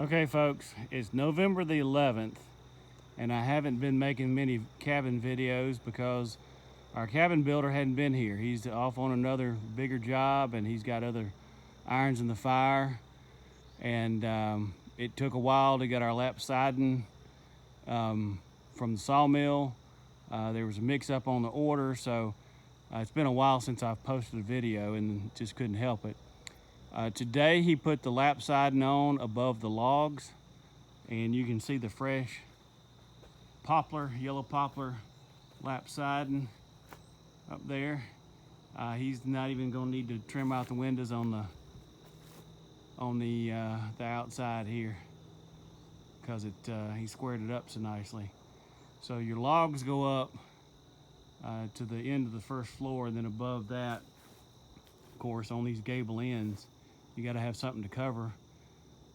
Okay folks, it's November the 11th and I haven't been making many cabin videos because our cabin builder hadn't been here. He's off on another bigger job and he's got other irons in the fire, and it took a while to get our lap siding from the sawmill. There was a mix up on the order, so it's been a while since I've posted a video and just couldn't help it. Today he put the lap siding on above the logs, and you can see the fresh poplar, yellow poplar lap siding up there. He's not even going to need to trim out the windows on the outside here because he squared it up so nicely. So your logs go up to the end of the first floor, and then above that, of course, on these gable ends, you got to have something to cover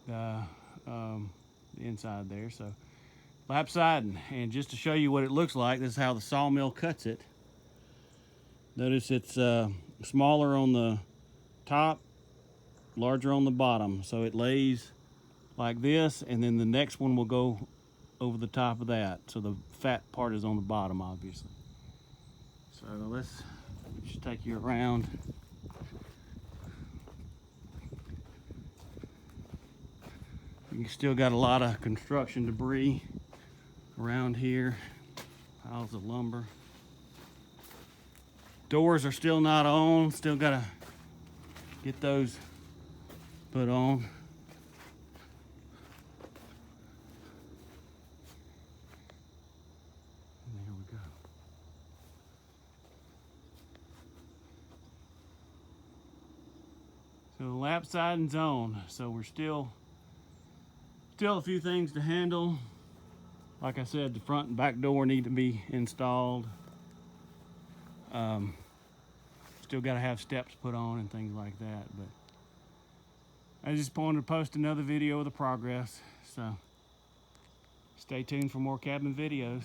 the inside there. So lap siding, and just to show you what it looks like, this is how the sawmill cuts it. Notice it's smaller on the top, larger on the bottom, so it lays like this, and then the next one will go over the top of that, so the fat part is on the bottom, obviously. So let's just take you around. You still got a lot of construction debris around here, piles of lumber. Doors are still not on, still gotta get those put on. And there we go. So the lap siding's on, so we're still a few things to handle. Like I said, the front and back door need to be installed. Still got to have steps put on and things like that, but I just wanted to post another video of the progress, so stay tuned for more cabin videos.